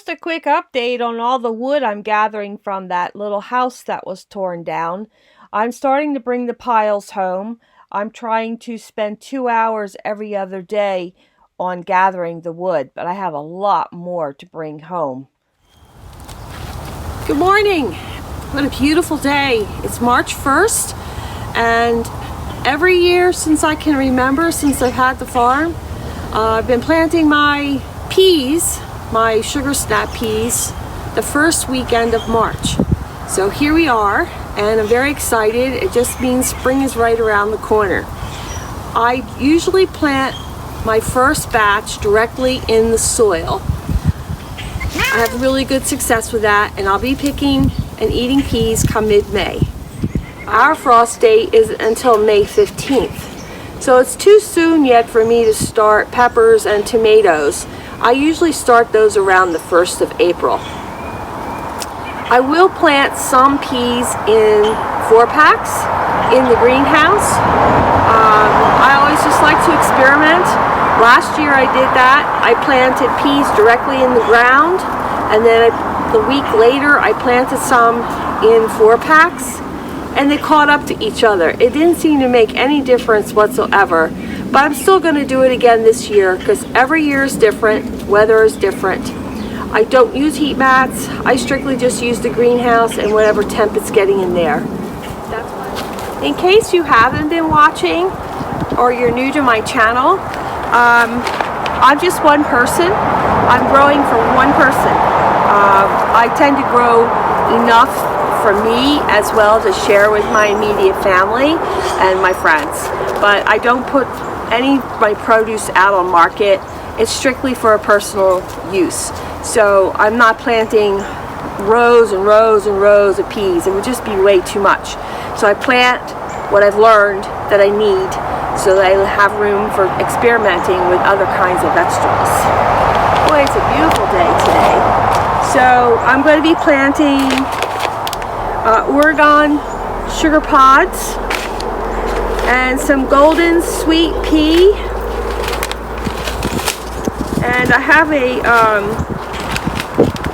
Just a quick update on all the wood I'm gathering from that little house that was torn down. I'm starting to bring the piles home. I'm trying to spend 2 hours every other day on gathering the wood, but I have a lot more to bring home. Good morning. What a beautiful day. It's March 1st, and every year since I can remember, since I've had the farm, I've been planting my peas, my sugar snap peas, the first weekend of March. So here we are, and I'm very excited. It just means spring is right around the corner. I usually plant my first batch directly in the soil. I have really good success with that, and I'll be picking and eating peas come mid-May. Our frost date is until May 15th. So it's too soon yet for me to start peppers and tomatoes. I usually start those around the 1st of April. I will plant some peas in 4-packs in the greenhouse. I always just like to experiment. Last year I did that. I planted peas directly in the ground, and then the week later I planted some in 4-packs, and they caught up to each other. It didn't seem to make any difference whatsoever. But I'm still going to do it again this year because every year is different, weather is different. I don't use heat mats. I strictly just use the greenhouse and whatever temp it's getting in there. That's what. In case you haven't been watching or you're new to my channel, I'm just one person. I'm growing for one person. I tend to grow enough for me as well to share with my immediate family and my friends. But I don't put any of my produce out on market. It's strictly for a personal use. So I'm not planting rows and rows and rows of peas. It would just be way too much. So I plant what I've learned that I need so that I have room for experimenting with other kinds of vegetables. Boy, it's a beautiful day today. So I'm going to be planting Oregon sugar pods and some golden sweet pea, and I have a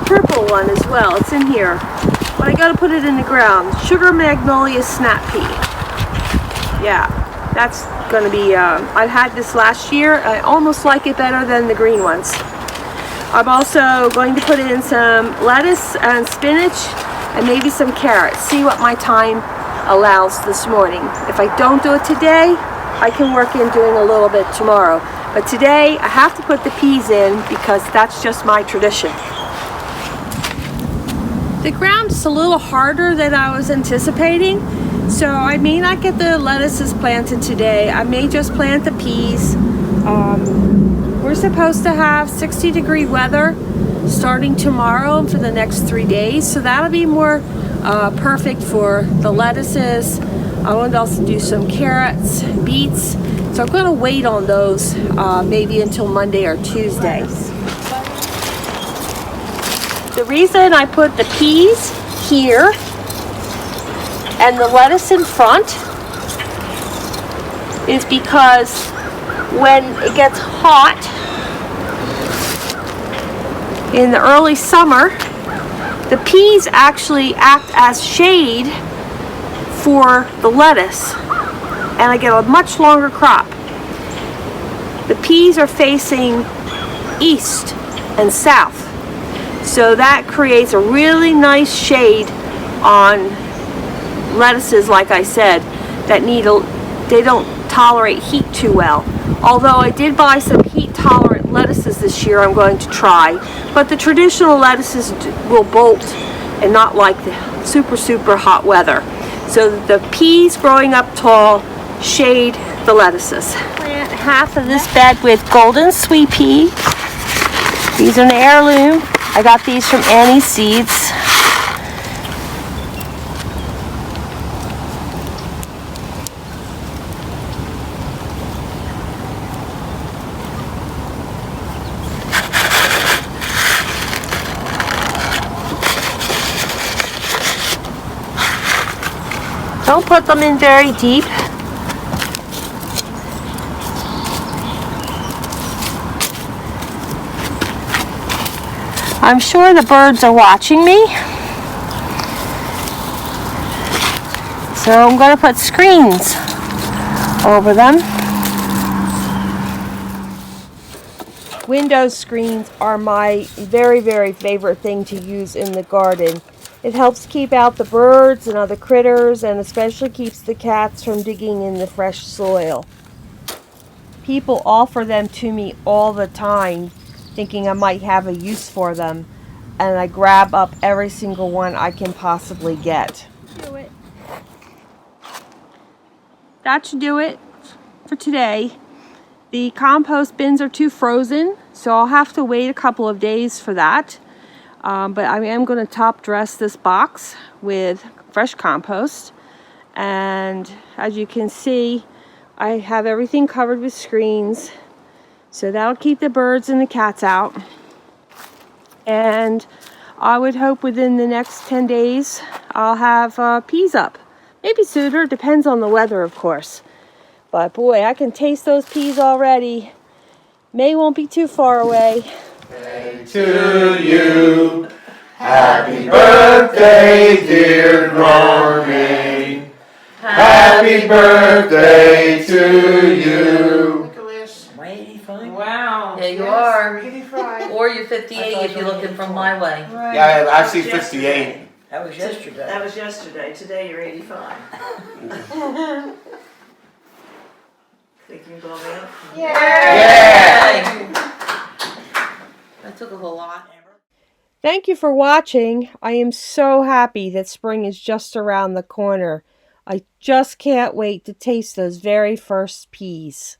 purple one as well. It's in here, but I gotta put it in the ground. Sugar magnolia snap pea. Yeah, that's gonna be, I had this last year. I almost like it better than the green ones. I'm also going to put in some lettuce and spinach and maybe some carrots. See what my time allows this morning. If I don't do it today, I can work in doing a little bit tomorrow. But today I have to put the peas in because that's just my tradition. The ground is a little harder than I was anticipating, so I may not get the lettuces planted today. I may just plant the peas. We're supposed to have 60-degree weather starting tomorrow for the next 3 days, so that'll be more perfect for the lettuces. I want to also do some carrots, beets, so I'm going to wait on those maybe until Monday or Tuesday. The reason I put the peas here and the lettuce in front is because when it gets hot in the early summer, the peas actually act as shade for the lettuce, and I get a much longer crop. The peas are facing east and south, so that creates a really nice shade on lettuces, like I said, that they don't tolerate heat too well. Although I did buy some heat tolerant lettuces this year I'm going to try, but the traditional lettuces will bolt and not like the super hot weather. So the peas growing up tall shade the lettuces. Plant half of this bed with golden sweet pea. These are an heirloom. I got these from Annie's Seeds. Don't put them in very deep. I'm sure the birds are watching me. So I'm going to put screens over them. Window screens are my very, very favorite thing to use in the garden. It helps keep out the birds and other critters, and especially keeps the cats from digging in the fresh soil. People offer them to me all the time, thinking I might have a use for them, and I grab up every single one I can possibly get. That should do it for today. The compost bins are too frozen, so I'll have to wait a couple of days for that. But I am going to top dress this box with fresh compost. And as you can see, I have everything covered with screens. So that'll keep the birds and the cats out. And I would hope within the next 10 days I'll have peas up. Maybe sooner, depends on the weather, of course. But boy, I can taste those peas already. May won't be too far away. Birthday to you. Happy birthday, dear Norman. Happy birthday to you. Am I 85? Wow. Yeah, you are. 85. Or you're 58 if you're looking from my way. Right. Yeah, I'm actually 58. That was yesterday. That was yesterday. Today you're 85. Think you can blow me up? Yeah! That took a whole lot. Thank you for watching. I am so happy that spring is just around the corner. I just can't wait to taste those very first peas.